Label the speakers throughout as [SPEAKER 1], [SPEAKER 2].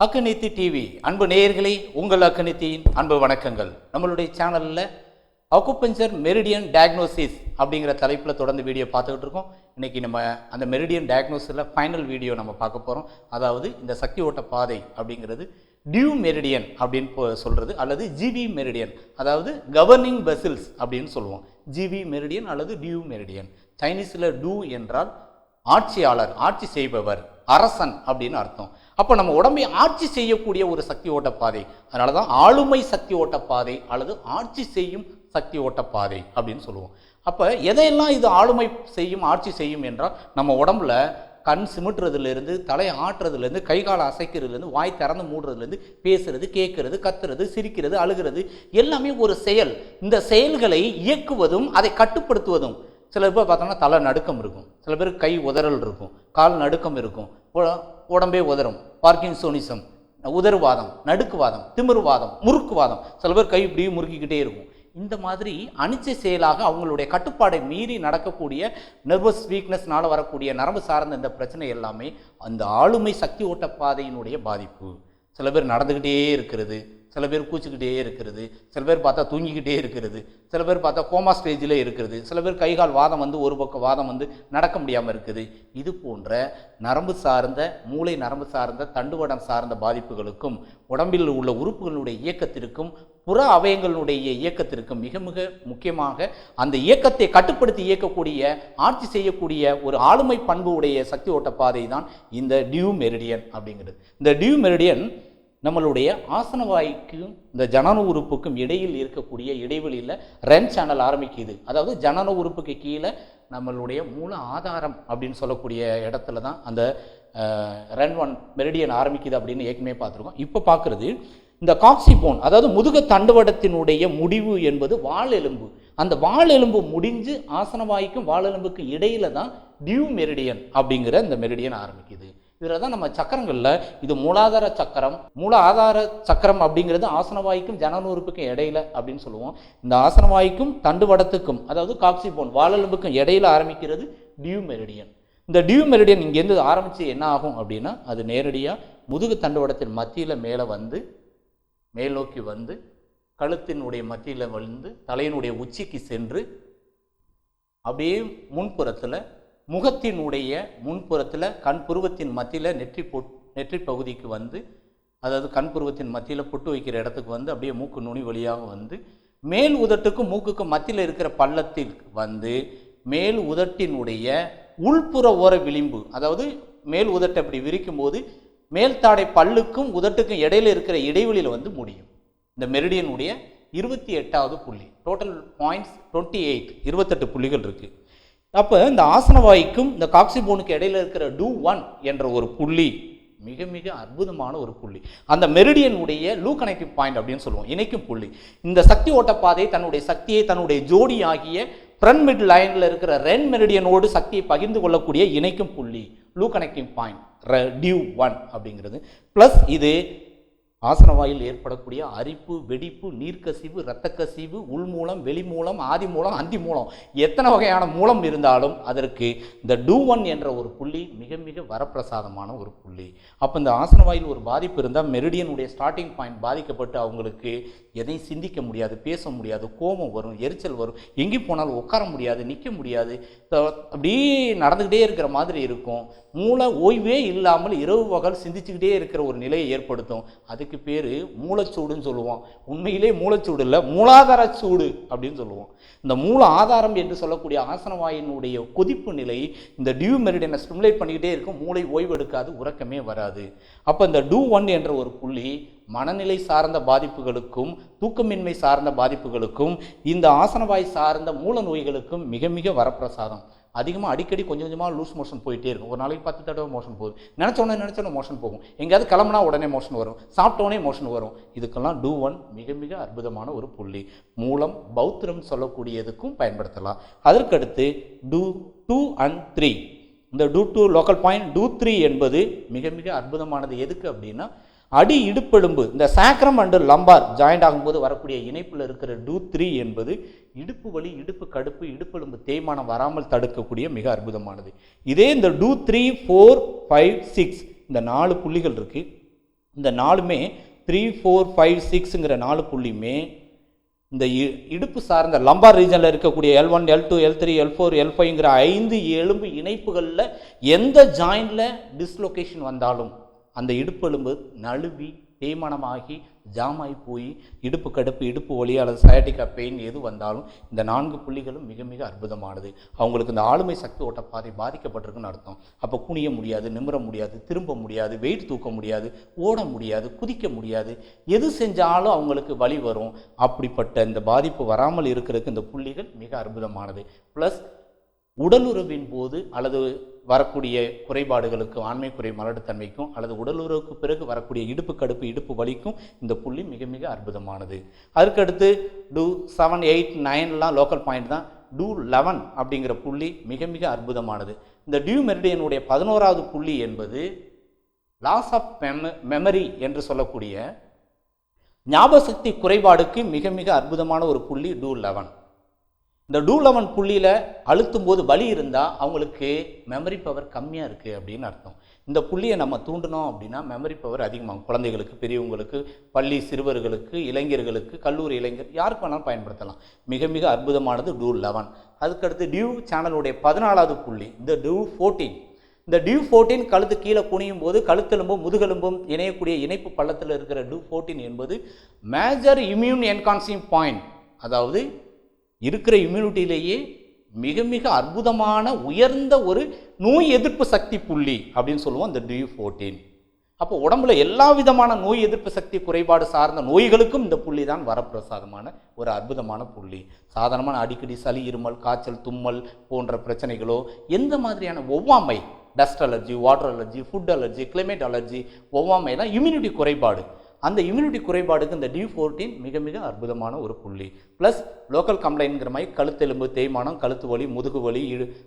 [SPEAKER 1] அக்குநித்தி TV அன்பு நேயர்களே, உங்கள் அக்குநித்தியின் அன்பு வணக்கங்கள். நம்மளுடைய சேனலில் அக்குபஞ்சர் மெரிடியன் டயக்னோசிஸ் அப்படிங்கிற தலைப்பில் தொடர்ந்து வீடியோ பார்த்துக்கிட்டு இருக்கோம். இன்றைக்கி நம்ம அந்த மெரிடியன் டயக்னோசிஸில் ஃபைனல் வீடியோ நம்ம பார்க்க போகிறோம். அதாவது இந்த சக்தி ஓட்ட பாதை அப்படிங்கிறது டியூ மெரிடியன் அப்படின்னு சொல்கிறது, அல்லது ஜிவி மெரிடியன், அதாவது கவர்னிங் வெசல்ஸ் அப்படின்னு சொல்லுவோம். ஜிவி மெரிடியன் அல்லது டியூ மெரிடியன். சைனீஸில் டூ என்றால் ஆட்சியாளர், ஆட்சி செய்பவர், அரசன் அப்படின்னு அர்த்தம். அப்போ நம்ம உடம்பை ஆட்சி செய்யக்கூடிய ஒரு சக்தி ஓட்ட பாதை. அதனால தான் ஆளுமை சக்தி ஓட்ட பாதை அல்லது ஆட்சி செய்யும் சக்தி ஓட்ட பாதை அப்படின்னு சொல்லுவோம். அப்போ எதையெல்லாம் இது ஆளுமை செய்யும், ஆட்சி செய்யும் என்றால், நம்ம உடம்புல கண் சிமிட்டுறதுலேருந்து, தலை ஆட்டுறதுலேருந்து, கை காலை அசைக்கிறதுலேருந்து, வாய் திறந்து மூடுறதுலேருந்து, பேசுறது, கேட்கறது, கத்துறது, சிரிக்கிறது, அழுகிறது, எல்லாமே ஒரு செயல். இந்த செயல்களை இயக்குவதும் அதை கட்டுப்படுத்துவதும். சில பேர் பார்த்தோம்னா தலை நடுக்கம் இருக்கும், சில பேருக்கு கை உதறல் இருக்கும், கால் நடுக்கம் இருக்கும், உடம்பே உதறும், பார்க்கின்சோனிசம், உதறுவாதம், நடுக்குவாதம், திமிர்வாதம், முறுக்குவாதம், சில பேர் கை இப்படி முறுக்கிக்கிட்டே இருக்கும். இந்த மாதிரி அனிச்சை செயலாக அவங்களுடைய கட்டுப்பாடை மீறி நடக்கக்கூடிய நர்வஸ் வீக்னஸ்னால வரக்கூடிய நரம்பு சார்ந்த இந்த பிரச்சனை எல்லாமே அந்த ஆளுமை சக்தி ஓட்ட பாதையினுடைய பாதிப்பு. சில பேர் நடந்துக்கிட்டே இருக்கிறது, சில பேர் கூச்சிக்கிட்டே இருக்கிறது, சில பேர் பார்த்தா தூங்கிக்கிட்டே இருக்கிறது, சில பேர் பார்த்தா கோமா ஸ்டேஜில் இருக்கிறது, சில பேர் கைகால் வாதம் வந்து ஒரு பக்கம் வாதம் வந்து நடக்க முடியாமல் இருக்குது. இது போன்ற நரம்பு சார்ந்த, மூளை நரம்பு சார்ந்த, தண்டுவடம் சார்ந்த பாதிப்புகளுக்கும், உடம்பில் உள்ள உறுப்புகளுடைய இயக்கத்திற்கும், புற அவயங்களுடைய இயக்கத்திற்கும் மிக மிக முக்கியமாக அந்த இயக்கத்தை கட்டுப்படுத்தி இயக்கக்கூடிய, ஆட்சி செய்யக்கூடிய ஒரு ஆளுமை பண்பு உடைய சக்தி ஓட்ட பாதை தான் இந்த டியூ மெரிடியன் அப்படிங்கிறது. இந்த டியூ மெரிடியன் நம்மளுடைய ஆசன வாய்க்கும் இந்த ஜனன உறுப்புக்கும் இடையில் இருக்கக்கூடிய இடைவெளியில் ரென் சேனல் ஆரம்பிக்குது. அதாவது ஜனன உறுப்புக்கு கீழே நம்மளுடைய மூல ஆதாரம் அப்படின்னு சொல்லக்கூடிய இடத்துல தான் அந்த ரென் ஒன் மெரிடியன் ஆரம்பிக்குது அப்படின்னு ஏற்கனவே பார்த்துருக்கோம். இப்போ பார்க்குறது இந்த காக்சி போன், அதாவது முதுக தண்டுவடத்தினுடைய முடிவு என்பது வால் எலும்பு. அந்த வால் எலும்பு முடிஞ்சு ஆசன வாய்க்கும் வால் எலும்புக்கு இடையில தான் டியூ மெரிடியன் அப்படிங்கிற இந்த மெரிடியன் ஆரம்பிக்குது. இதில் தான் நம்ம சக்கரங்களில் இது மூலாதார சக்கரம், மூல ஆதார சக்கரம் அப்படிங்கிறது ஆசனவாய்க்கும் ஜனன உறுப்புக்கும் இடையில அப்படின்னு சொல்லுவோம். இந்த ஆசனவாய்க்கும் தண்டுவடத்துக்கும், அதாவது காக்சி போன் வாலெலும்புக்கும் இடையில ஆரம்பிக்கிறது டியூ மெரிடியன். இந்த டியூ மெரிடியன் இங்கேருந்து ஆரம்பித்து என்ன ஆகும் அப்படின்னா, அது நேரடியாக முதுகு தண்டுவடத்தின் மத்தியில் மேலே வந்து மேல் நோக்கி வந்து கழுத்தினுடைய மத்தியில் வந்து தலையினுடைய உச்சிக்கு சென்று அப்படியே முன்புறத்தில் முகத்தினுடைய முன்புறத்தில் கண் புருவத்தின் மத்தியில் நெற்றி பகுதிக்கு வந்து, அதாவது கண் புருவத்தின் மத்தியில் பொட்டு வைக்கிற இடத்துக்கு வந்து அப்படியே மூக்கு நுனி வழியாக வந்து மேல் உதட்டுக்கும் மூக்குக்கும் மத்தியில் இருக்கிற பள்ளத்தில் வந்து மேல் உதட்டினுடைய உள்புற ஓர விளிம்பு, அதாவது மேல் உதட்டை அப்படி விரிக்கும் போது மேல்தாடை பல்லுக்கும் உதட்டுக்கும் இடையில இருக்கிற இடைவெளியில் வந்து முடியும். இந்த மெரிடியனுடைய 28வது புள்ளி. டோட்டல் பாயிண்ட்ஸ் 28, 28 புள்ளிகள் இருக்குது. அப்போ இந்த ஆசனவாய்க்கும் இந்த காக்சி போனுக்கு இடையில இருக்கிற டூ ஒன் என்ற ஒரு புள்ளி மிக மிக அற்புதமான ஒரு புள்ளி. அந்த மெரிடியனுடைய லூ கனெக்டிவ் பாயிண்ட் அப்படின்னு சொல்லுவோம், இணைக்கும் புள்ளி. இந்த சக்தி ஓட்டப்பாதை தன்னுடைய சக்தியை தன்னுடைய ஜோடி ஆகிய ஃப்ரண்ட் மிட் லைனில் இருக்கிற ரென் மெரிடியனோடு சக்தியை பகிர்ந்து கொள்ளக்கூடிய இணைக்கும் புள்ளி லூ கனெக்டிவ் பாயிண்ட் டியூ ஒன் அப்படிங்கிறது. ப்ளஸ் இது ஆசனவாயில் ஏற்படக்கூடிய அரிப்பு, வெடிப்பு, நீர்க்கசிவு, இரத்தக்கசிவு, உள்மூலம், வெளிமூலம், ஆதி மூலம், அந்தி மூலம், எத்தனை வகையான மூலம் இருந்தாலும் அதற்கு இந்த டூ ஒன் என்ற ஒரு புள்ளி மிக மிக வரப்பிரசாதமான ஒரு புள்ளி. அப்போ இந்த ஆசனவாயில் ஒரு பாதிப்பு இருந்தால் மெரிடியனுடைய ஸ்டார்டிங் பாயிண்ட் பாதிக்கப்பட்டு அவங்களுக்கு எதையும் சிந்திக்க முடியாது, பேச முடியாது, கோபம் வரும், எரிச்சல் வரும், எங்கேயும் போனாலும் உட்கார முடியாது, நிற்க முடியாது, அப்படியே நடந்துக்கிட்டே இருக்கிற மாதிரி இருக்கும். மூளை ஓய்வே இல்லாமல் இரவு பகல் சிந்திச்சுக்கிட்டே இருக்கிற ஒரு நிலையை ஏற்படுத்தும். அதுக்கு பேர் மூலச்சூடுன்னு சொல்லுவோம். உண்மையிலே மூலச்சூடு இல்லை, மூலாதார சூடு அப்படின்னு சொல்லுவோம். இந்த மூல ஆதாரம் என்று சொல்லக்கூடிய ஆசனவாயினுடைய கொதிப்பு நிலை இந்த டியூ மெரிடியனை ஸ்டிமுலேட் பண்ணிக்கிட்டே இருக்கும். மூளை ஓய்வு எடுக்காது, உறக்கமே வராது. அப்போ இந்த டூ ஒன் என்ற ஒரு புள்ளி மனநிலை சார்ந்த பாதிப்புகளுக்கும், தூக்கமின்மை சார்ந்த பாதிப்புகளுக்கும், இந்த ஆசனவாய் சார்ந்த மூல நோய்களுக்கும் மிக மிக வரப்பிரசாதம். அதிகமாக அடிக்கடி கொஞ்சம் கொஞ்சமாக லூஸ் மோஷன் போயிட்டே இருக்கும். ஒரு நாளைக்கு 10 தடவை மோஷன் போகுது, நினச்சோன்னே மோஷன் போகும், எங்கேயாவது கிளம்புனா உடனே மோஷன் வரும், சாப்பிட்டோன்னே மோஷன் வரும். இதுக்கெல்லாம் டூ ஒன் மிக மிக அற்புதமான ஒரு புள்ளி. மூலம் பௌத்திரம் சொல்லக்கூடியதுக்கும் பயன்படுத்தலாம். அதற்கடுத்து டூ 2 and 3. இந்த டூ 2 லோக்கல் பாயிண்ட், டூ 3 என்பது மிக மிக அற்புதமானது. எதுக்கு அப்படின்னா, அடி இடுப்பெலும்பு, இந்த சாக்ரம் அண்டு லம்பார் ஜாயிண்ட் ஆகும்போது வரக்கூடிய இணைப்பில் இருக்கிற டூ 3 என்பது இடுப்பு வலி, இடுப்பு கடுப்பு, இடுப்பெலும்பு தேய்மானம் வராமல் தடுக்கக்கூடிய மிக அற்புதமானது. இதே இந்த டூ 3, 4, 5, 6 இந்த 4 புள்ளிகள் இருக்குது. இந்த நாலுமே 3, 4, 5, 6ங்கிற 4 புள்ளியுமே இந்த இடுப்பு சார்ந்த லம்பார் ரீஜனில் இருக்கக்கூடிய L1, L2, L3, L4, L5ங்கிற 5 எலும்பு இணைப்புகளில் எந்த ஜாயிண்டில் டிஸ்லொகேஷன் வந்தாலும் அந்த இடுப்பு எலும்பு நழுவி தேய்மானமாகி ஜாமாகி போய் இடுப்பு கடுப்பு, இடுப்பு வலி அல்லது சயாட்டிக்கா பெயின் எது வந்தாலும் இந்த 4 புள்ளிகளும் மிக மிக அற்புதமானது. அவங்களுக்கு இந்த ஆளுமை சக்தி ஓட்ட பாதை பாதிக்கப்பட்டிருக்குன்னு அர்த்தம். அப்போ குனிய முடியாது, நிமிர முடியாது, திரும்ப முடியாது, வெயிட் தூக்க முடியாது, ஓட முடியாது, குதிக்க முடியாது, எது செஞ்சாலும் அவங்களுக்கு வலி வரும். அப்படிப்பட்ட இந்த பாதிப்பு வராமல் இருக்கிறதுக்கு இந்த புள்ளிகள் மிக அற்புதமானது. ப்ளஸ் உடலுறவின் போது அல்லது வரக்கூடிய குறைபாடுகளுக்கு, ஆண்மை குறை மலட்டுத்தன்மைக்கும் அல்லது உடலுறவுக்கு பிறகு வரக்கூடிய இடுப்பு கடுப்பு, இடுப்பு வலிக்கும் இந்த புள்ளி மிக மிக அற்புதமானது. அதுக்கடுத்து டூ 7, 8, 9லாம் லோக்கல் பாயிண்ட் தான். டூ 11 அப்படிங்கிற புள்ளி மிக மிக அற்புதமானது. இந்த டியூ மெரிடியனுடைய 11வது புள்ளி என்பது லாஸ் ஆஃப் மெமரி என்று சொல்லக்கூடிய ஞாபக சக்தி குறைபாடுக்கு மிக மிக அற்புதமான ஒரு புள்ளி டூ 11. இந்த டூ 11 புள்ளியில் அழுத்தும் போது வலி இருந்தால் அவங்களுக்கு மெமரி பவர் கம்மியாக இருக்குது அப்படின்னு அர்த்தம். இந்த புள்ளியை நம்ம தூண்டினோம் அப்படின்னா மெமரி பவர் அதிகமாகும். குழந்தைகளுக்கு, பெரியவங்களுக்கு, பள்ளி சிறுவர்களுக்கு, இளைஞர்களுக்கு, கல்லூரி இளைஞர் யாருக்கு வேணாலும் பயன்படுத்தலாம். மிக மிக அற்புதமானது டூ 11. அதுக்கடுத்து டியூ சேனலுடைய 14வது புள்ளி இந்த டியூ 14. இந்த டியூ 14 கழுத்து கீழே குனியும் போது கழுத்தெலும்பும் முதுகெலும்பும் இணையக்கூடிய இணைப்பு பள்ளத்தில் இருக்கிற டியூ 14 என்பது மேஜர் இம்யூன் என்கான்சிங் பாயிண்ட். அதாவது இருக்கிற இம்யூனிட்டியிலேயே மிக மிக அற்புதமான உயர்ந்த ஒரு நோய் எதிர்ப்பு சக்தி புள்ளி அப்படின்னு சொல்லுவோம் இந்த டியூ 14. அப்போ உடம்புல எல்லா விதமான நோய் எதிர்ப்பு சக்தி குறைபாடு சார்ந்த நோய்களுக்கும் இந்த புள்ளி தான் வரப்பிரசாதமான ஒரு அற்புதமான புள்ளி. சாதாரணமான அடிக்கடி சளி, இருமல், காய்ச்சல், தும்மல் போன்ற பிரச்சனைகளோ, எந்த மாதிரியான ஒவ்வாமை, dust allergy, water allergy, food allergy, climate allergy, ஒவ்வாமைலாம் இம்யூனிட்டி குறைபாடு. அந்த இம்யூனிட்டி குறைபாடுக்கு இந்த டியூ 14 மிக மிக அற்புதமான ஒரு புள்ளி. ப்ளஸ் லோக்கல் கம்ப்ளைண்ட்ங்கிற மாதிரி கழுத்தெலும்பு தேய்மானம், கழுத்து வலி, முதுகு வலி,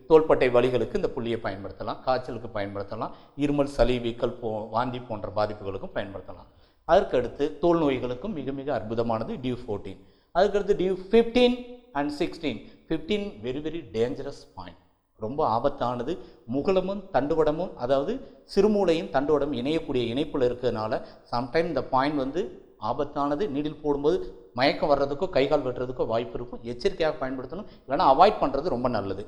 [SPEAKER 1] தோள்பட்டை வலிகளுக்கு இந்த புள்ளியை பயன்படுத்தலாம். காய்ச்சலுக்கு பயன்படுத்தலாம். இருமல், சளி, வீக்கல், வாந்தி போன்ற பாதிப்புகளுக்கும் பயன்படுத்தலாம். அதற்கடுத்து தோல் நோய்களுக்கும் மிக மிக அற்புதமானது டியூ 14. அதுக்கடுத்து டியூ 15 and 16. 15 very very dangerous point, ரொம்ப ஆபத்தானது. முகலமும் தண்டுவடமும், அதாவது சிறுமூளையும் தண்டுவடம் இணையக்கூடிய இணைப்பில் இருக்கிறதுனால சம்டைம் இந்த பாயிண்ட் ஆபத்தானது. நீடில் போடும்போது மயக்கம் வர்றதுக்கோ கைகால் வெட்டுறதுக்கோ வாய்ப்பு இருக்கும். எச்சரிக்கையாக பயன்படுத்தணும், இல்லைனா அவாய்ட் பண்ணுறது ரொம்ப நல்லது.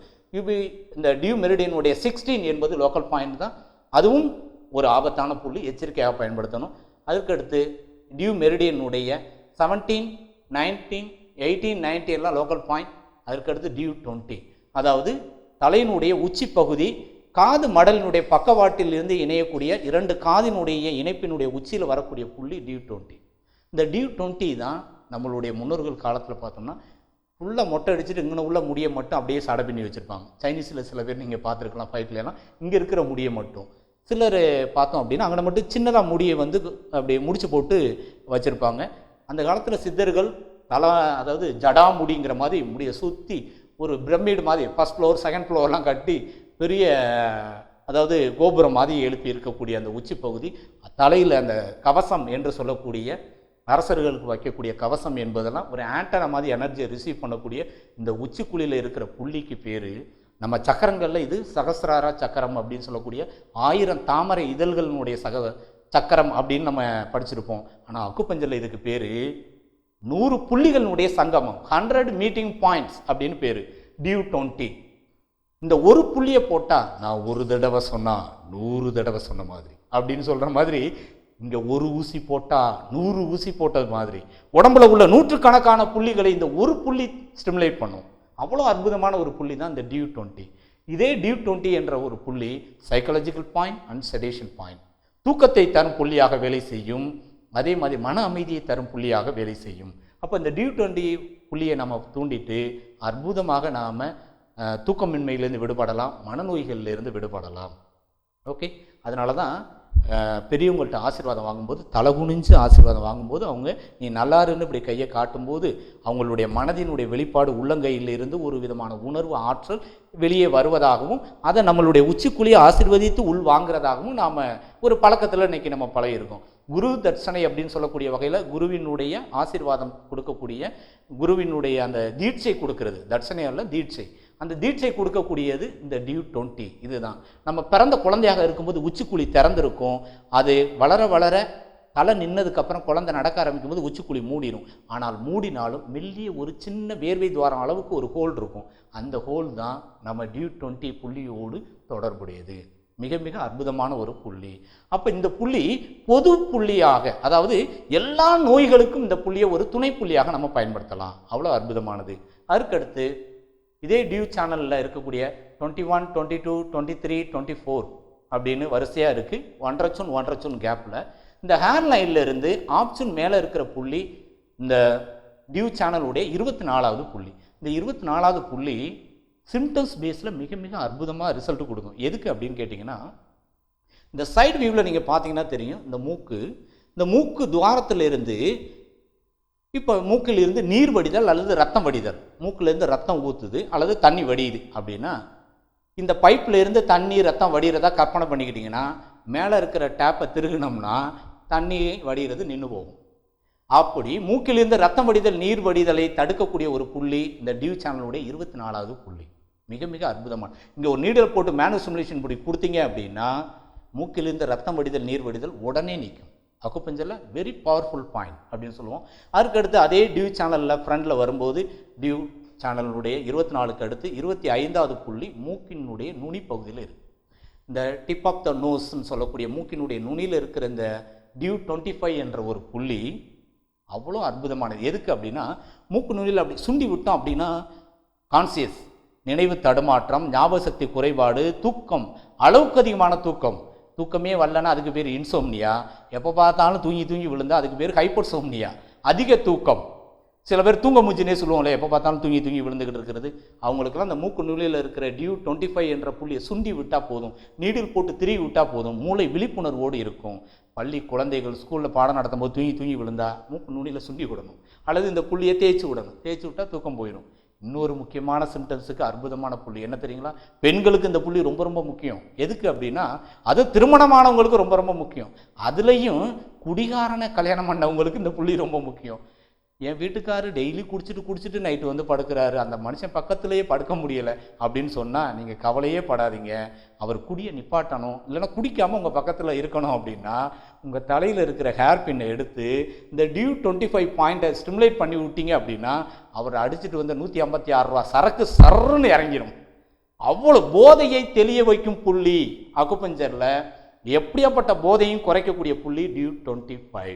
[SPEAKER 1] இந்த டியூ மெரிடியனுடைய 16 என்பது லோக்கல் பாயிண்ட் தான். அதுவும் ஒரு ஆபத்தான புள்ளி, எச்சரிக்கையாக பயன்படுத்தணும். அதற்கடுத்து டியூ மெரிடியனுடைய 17, 19, 18, 19 எல்லாம் லோக்கல் பாயிண்ட். அதற்கடுத்து டியூ 20, அதாவது தலையினுடைய உச்சி பகுதி காது மடலினுடைய பக்கவாட்டில் இருந்து இணையக்கூடிய 2 காதினுடைய இணைப்பினுடைய உச்சியில் வரக்கூடிய புள்ளி டியூ 20. இந்த டியூ 20 தான் நம்மளுடைய முன்னோர்கள் காலத்தில் பார்த்தோம்னா ஃபுல்லாக மொட்டை அடிச்சுட்டு இங்கே உள்ள முடியை மட்டும் அப்படியே சடை பண்ணி வச்சுருப்பாங்க. சைனீஸில் சில பேர் நீங்கள் பார்த்துருக்கலாம், ஃபைட்லாம் இங்கே இருக்கிற முடியை மட்டும். சிலர் பார்த்தோம் அப்படின்னா அங்கே மட்டும் சின்னதாக முடியை அப்படியே முடிச்சு போட்டு வச்சுருப்பாங்க. அந்த காலத்தில் சித்தர்கள் அதாவது ஜடாமுடிங்கிற மாதிரி முடியை சுற்றி ஒரு பிரமிடு மாதிரி ஃபஸ்ட் ஃப்ளோர், செகண்ட் ஃப்ளோர்லாம் கட்டி பெரிய, அதாவது கோபுரம் மாதிரி எழுப்பி இருக்கக்கூடிய அந்த உச்சி பகுதி, தலையில் அந்த கவசம் என்று சொல்லக்கூடிய அரசர்களுக்கு வைக்கக்கூடிய கவசம் என்பதெல்லாம் ஒரு ஆண்டனா மாதிரி எனர்ஜியை ரிசீவ் பண்ணக்கூடிய இந்த உச்சிக்குழியில் இருக்கிற புள்ளிக்கு பேர், நம்ம சக்கரங்களில் இது சகசிரார சக்கரம் அப்படின்னு சொல்லக்கூடிய 1000 தாமரை இதழ்களினுடைய சக்கரம் அப்படின்னு நம்ம படிச்சிருப்போம். ஆனால் அக்குபஞ்சரில் இதுக்கு பேர் 100 புள்ளிகளினுடைய சங்கமம், 100 மீட்டிங் பாயிண்ட்ஸ் அப்படின்னு பேர், டியூ 20. இந்த ஒரு புள்ளியை போட்டால் நான் ஒரு தடவை சொன்னால் 100 தடவை சொன்ன மாதிரி அப்படின்னு சொல்கிற மாதிரி, இங்கே ஒரு ஊசி போட்டால் 100 ஊசி போட்டது மாதிரி உடம்புல உள்ள நூற்றுக்கணக்கான புள்ளிகளை இந்த ஒரு புள்ளி ஸ்டிமுலேட் பண்ணும். அவ்வளோ அற்புதமான ஒரு புள்ளி தான் இந்த டியூ 20. இதே டியூ 20 என்ற ஒரு புள்ளி psychological point and sedation point, தூக்கத்தை தரும் புள்ளியாக வேலை செய்யும். அதே மாதிரி மன அமைதியை தரும் புள்ளியாக வேலை செய்யும். அப்போ இந்த டியூ 20 புள்ளியை நம்ம தூண்டிட்டு அற்புதமாக நாம் தூக்கமின்மையிலேருந்து விடுபடலாம், மனநோய்களிலிருந்து விடுபடலாம். ஓகே, அதனால தான் பெரியவங்கள்ட்ட ஆசீர்வாதம் வாங்கும்போது தலகுனிஞ்சு ஆசீர்வாதம் வாங்கும்போது அவங்க நீ நல்லாருன்னு இப்படி கையை காட்டும்போது அவங்களுடைய மனதினுடைய வெளிப்பாடு உள்ளங்கையிலிருந்து ஒரு விதமான உணர்வு, ஆற்றல் வெளியே வருவதாகவும் அதை நம்மளுடைய உச்சிக்குழியை ஆசீர்வதித்து உள் வாங்குறதாகவும் நாம் ஒரு பழக்கத்தில் இன்றைக்கி நம்ம பழகியிருக்கோம். குரு தட்சணை அப்படின்னு சொல்லக்கூடிய வகையில் குருவினுடைய ஆசீர்வாதம் கொடுக்கக்கூடிய, குருவினுடைய அந்த தீட்சை கொடுக்கறது, தட்சணை அல்ல தீட்சை, அந்த தீட்சை கொடுக்கக்கூடியது இந்த டியூ 20. இதுதான் நம்ம பிறந்த குழந்தையாக இருக்கும்போது உச்சிக்குழி திறந்திருக்கும். அது வளர வளர தலை நின்னதுக்கப்புறம் குழந்தை நடக்க ஆரம்பிக்கும் போது உச்சிக்குழி மூடிடும். ஆனால் மூடினாலும் மெல்லிய ஒரு சின்ன வேர்வை துவாரம் அளவுக்கு ஒரு ஹோல் இருக்கும். அந்த ஹோல் தான் நம்ம D20 புள்ளியோடு தொடர்புடையது. மிக மிக அற்புதமான ஒரு புள்ளி. அப்போ இந்த புள்ளி பொது புள்ளியாக, அதாவது எல்லா நோய்களுக்கும் இந்த புள்ளியை ஒரு துணை புள்ளியாக நம்ம பயன்படுத்தலாம். அவ்வளோ அற்புதமானது. அதுக்கடுத்து இதே டியூ சேனலில் இருக்கக்கூடிய 21, 22, 23, 24 அப்படின்னு வரிசையாக இருக்குது. 1.5 zone கேப்பில் இந்த ஹேர் லைனில் இருந்து ஆப்ஷன் மேலே இருக்கிற புள்ளி இந்த டியூ சேனலுடைய 24வது புள்ளி. இந்த 24வது புள்ளி சிம்டம்ஸ் பேஸில் மிக மிக அற்புதமாக ரிசல்ட் கொடுக்கும். எதுக்கு அப்படின்னு கேட்டிங்கன்னா, இந்த சைடு வியூவில் நீங்கள் பார்த்தீங்கன்னா தெரியும், இந்த மூக்கு துவாரத்திலிருந்து இப்போ மூக்கிலிருந்து நீர் வடிதல் அல்லது ரத்தம் வடிதல், மூக்கிலேருந்து ரத்தம் ஊற்றுது அல்லது தண்ணி வடியுது அப்படின்னா, இந்த பைப்பில் இருந்து தண்ணி ரத்தம் வடிகிறதா கற்பனை பண்ணிக்கிட்டிங்கன்னா, மேலே இருக்கிற டேப்பை திருகினோம்னா தண்ணி வடிகிறது நின்று போகும். அப்படி மூக்கிலிருந்து ரத்தம் வடிதல் நீர் வடிதலை தடுக்கக்கூடிய ஒரு புள்ளி இந்த டியூ சேனலுடைய 24வது புள்ளி. மிக மிக அற்புதமான. இங்கே ஒரு நீடல் போட்டு மேனுவல் ஸ்டிமுலேஷன் இப்படி கொடுத்தீங்க அப்படின்னா மூக்கிலிருந்து ரத்தம் வடிதல் நீர் வடிதல் உடனே நிற்கும். அக்குபஞ்சரில் வெரி பவர்ஃபுல் பாயிண்ட் அப்படின்னு சொல்லுவோம். அதுக்கடுத்து அதே டியூ சேனலில் ஃப்ரண்டில் வரும்போது டியூ சேனலுடைய 24க்கு அடுத்து 25வது புள்ளி மூக்கினுடைய நுனி பகுதியில் இருக்குது. இந்த டிப் ஆஃப் த நோஸ்ன்னு சொல்லக்கூடிய மூக்கினுடைய நுனியில் இருக்கிற இந்த D25 என்ற ஒரு புள்ளி அவ்வளோ அற்புதமானது. எதுக்கு அப்படின்னா, மூக்கு நுனியில் அப்படி சுண்டி விட்டோம் அப்படின்னா கான்சியஸ், நினைவு தடுமாற்றம், ஞாபக சக்தி குறைபாடு, தூக்கம், அளவுக்கு அதிகமான தூக்கமே வரலன்னா அதுக்கு பேர் இன்சோம்னியா. எப்போ பார்த்தாலும் தூங்கி விழுந்தா அதுக்கு பேர் ஹைப்பர்சோம்னியா, அதிக தூக்கம். சில பேர் தூங்க மூச்சுனே சொல்லுவோம்ல, எப்போ பார்த்தாலும் தூங்கி விழுந்துக்கிட்டு இருக்கிறது. அவங்களுக்குலாம் அந்த மூக்கு நுனியில் இருக்கிற D25 என்ற புள்ளியை சுண்டி விட்டால் போதும், நீடில் போட்டு திருவி விட்டால் போதும், மூளை விழிப்புணர்வோடு இருக்கும். பள்ளி குழந்தைகள் ஸ்கூலில் பாடம் நடத்தும் போது தூங்கி விழுந்தா மூக்கு நுனியில் சுண்டி விடணும், அல்லது இந்த புள்ளியை தேய்ச்சி விடணும். தேய்ச்சி விட்டால் தூக்கம் போயிடும். இன்னொரு முக்கியமான சிம்டம்ஸுக்கு அற்புதமான புள்ளி என்ன தெரியுங்களா? பெண்களுக்கு இந்த புள்ளி ரொம்ப ரொம்ப முக்கியம். எதுக்கு அப்படின்னா, அது திருமணமானவங்களுக்கு ரொம்ப ரொம்ப முக்கியம். அதுலேயும் குடிகாரனை கல்யாணம் பண்ணவங்களுக்கு இந்த புள்ளி ரொம்ப முக்கியம். என் வீட்டுக்காரரு டெய்லி குடிச்சிட்டு நைட்டு வந்து படுக்கிறாரு, அந்த மனுஷன் பக்கத்துலேயே படுக்க முடியலை அப்படின்னு சொன்னால் நீங்கள் கவலையே படாதீங்க. அவர் குடியை நிப்பாட்டணும், இல்லைன்னா குடிக்காமல் உங்கள் பக்கத்தில் இருக்கணும் அப்படின்னா உங்கள் தலையில் இருக்கிற ஹேர் பின்னை எடுத்து இந்த D25 பாயிண்ட்டை ஸ்டிமுலேட் பண்ணி விட்டீங்க அப்படின்னா அவர் அடிச்சுட்டு வந்து 156 ரூபா சரக்கு சர்ன்னு இறங்கிடும். அவ்வளோ போதையை தெளிய வைக்கும் புள்ளி அக்குபஞ்சரில். எப்படியாப்பட்ட போதையும் குறைக்கக்கூடிய புள்ளி D25.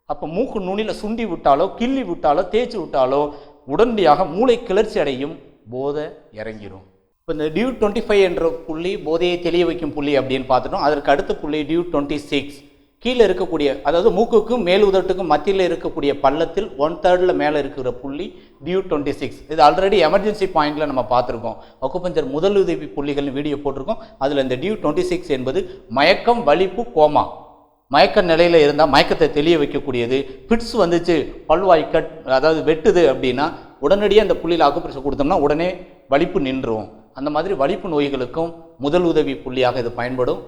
[SPEAKER 1] அப்போ மூக்கு நுனியில் சுண்டி விட்டாலோ கிள்ளி விட்டாலோ தேய்ச்சி விட்டாலோ உடனடியாக மூளை கிளர்ச்சி அடையும், போதை இறங்கிடும். இப்போ இந்த D25 என்ற புள்ளி போதையை தெளிய வைக்கும் புள்ளி அப்படின்னு பார்த்துட்டோம். அதற்கு அடுத்த புள்ளி D26. கீழே இருக்கக்கூடிய, அதாவது மூக்குக்கும் மேல் உதட்டுக்கும் மத்தியில் இருக்கக்கூடிய பள்ளத்தில் 1/3 மேலே இருக்கிற புள்ளி D26. இது ஆல்ரெடி எமர்ஜென்சி பாயிண்டில் நம்ம பார்த்துருக்கோம். அக்குபஞ்சர் முதலுதவி புள்ளிகள்னு வீடியோ போட்டிருக்கோம். அதில் இந்த D26 என்பது மயக்கம், வலிப்பு, கோமா, மயக்க நிலையில் இருந்தால் மயக்கத்தை தெளிய வைக்கக்கூடியது. ஃபிட்ஸ் வந்துச்சு, பல்வாய் கட், அதாவது வெட்டுது அப்படின்னா உடனடியாக அந்த புள்ளியில் அக்குப்ரெஷர் கொடுத்தோம்னா உடனே வலிப்பு நின்றும். அந்த மாதிரி வலிப்பு நோய்களுக்கும் முதல் உதவி புள்ளியாக இது பயன்படும்.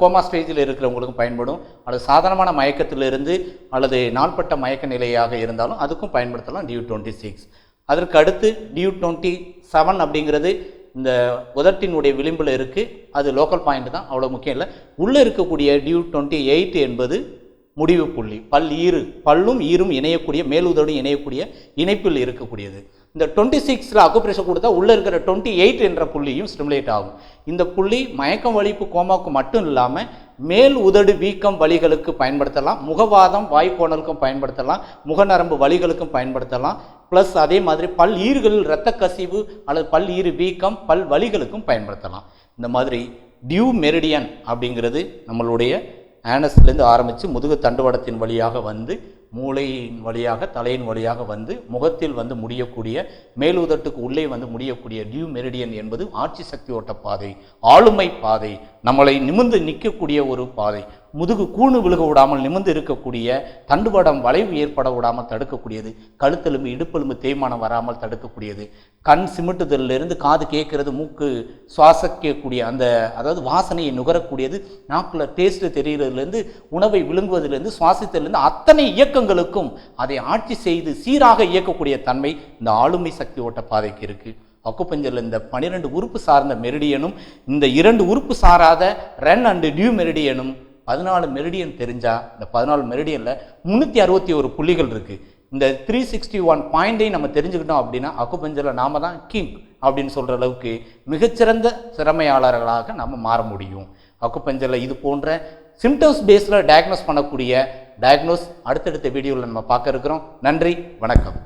[SPEAKER 1] கோமா ஸ்டேஜில் இருக்கிறவங்களுக்கும் பயன்படும், அல்லது சாதாரணமான மயக்கத்திலிருந்து அல்லது நாள்பட்ட மயக்க நிலையாக இருந்தாலும் அதுக்கும் பயன்படுத்தலாம் D26. அதற்கு அடுத்து D27 அப்படிங்கிறது இந்த உதட்டினுடைய விளிம்பில் இருக்குது. அது லோக்கல் பாயிண்ட் தான், அவ்வளோ முக்கியம் இல்லை. உள்ளே இருக்கக்கூடிய D28 என்பது முடிவு புள்ளி. பல்லும் ஈரும் இணையக்கூடிய, மேலுதடும் இணையக்கூடிய இணைப்பில் இருக்கக்கூடியது. இந்த 26ல் அக்குப்ரெஷர் கொடுத்தா உள்ளே இருக்கிற 28 என்ற புள்ளியும் ஸ்டிமுலேட் ஆகும். இந்த புள்ளி மயக்கம், வலிப்பு, கோமாவுக்கு மட்டும் இல்லாமல் மேல் உதடு வீக்கம் வலிகளுக்கு பயன்படுத்தலாம், முகவாதம் வாய்க்கோணலுக்கும் பயன்படுத்தலாம், முகநரம்பு வலிகளுக்கும் பயன்படுத்தலாம். ப்ளஸ் அதே மாதிரி பல் ஈறுகளில் இரத்த கசிவு அல்லது பல் ஈறு வீக்கம், பல் வலிகளுக்கும் பயன்படுத்தலாம். இந்த மாதிரி டியூ மெரிடியன் அப்படிங்கிறது நம்மளுடைய ஆனஸ்லேருந்து ஆரம்பித்து முதுகு தண்டுவடத்தின் வழியாக வந்து மூளையின் வழியாக தலையின் வழியாக வந்து முகத்தில் வந்து முடியக்கூடிய, மேலுதட்டுக்கு உள்ளே வந்து முடியக்கூடிய டியூ மெரிடியன் என்பது ஆட்சி சக்தி ஓட்ட பாதை, ஆளுமை பாதை, நம்மளை நிமிர்ந்து நிற்கக்கூடிய ஒரு பாதை. முதுகு கூணு விழுக விடாமல் நிமிர்ந்து இருக்கக்கூடிய, தண்டுவடம் வளைவு ஏற்பட விடாமல் தடுக்கக்கூடியது, கழுத்தெலும்பு இடுப்பெலும்பு தேய்மானம் வராமல் தடுக்கக்கூடியது, கண் சிமிட்டுதலிருந்து காது கேட்கறது, மூக்கு சுவாசிக்கக்கூடிய அந்த அதாவது வாசனையை நுகரக்கூடியது, நாக்கில் டேஸ்ட்டு தெரிகிறதுலேருந்து உணவை விழுங்குவதிலிருந்து சுவாசித்ததிலிருந்து அத்தனை இயக்கங்களுக்கும் அதை ஆட்சி செய்து சீராக இயக்கக்கூடிய தன்மை இந்த ஆளுமை சக்தி ஓட்ட பாதைக்கு இருக்குது. அக்குபஞ்சரில் இந்த 12 உறுப்பு சார்ந்த மெரிடியனும் இந்த 2 உறுப்பு சாராத ரன் அண்டு டியூ மெரிடியனும் 14 மெரிடியன் தெரிஞ்சால் இந்த 14 மெரிடியனில் 361 புள்ளிகள் இருக்குது. இந்த 361 பாயிண்ட்டையும் நம்ம தெரிஞ்சுக்கிட்டோம் அப்படின்னா அக்குபஞ்சரில் நாம தான் கிங் அப்படின்னு சொல்கிற அளவுக்கு மிகச்சிறந்த திறமையாளர்களாக நம்ம மாற முடியும். அக்குபஞ்சரில் இது போன்ற சிம்டம்ஸ் பேஸில் டயக்னோஸ் பண்ணக்கூடிய அடுத்தடுத்த வீடியோவில் நம்ம பார்க்க இருக்கிறோம். நன்றி, வணக்கம்.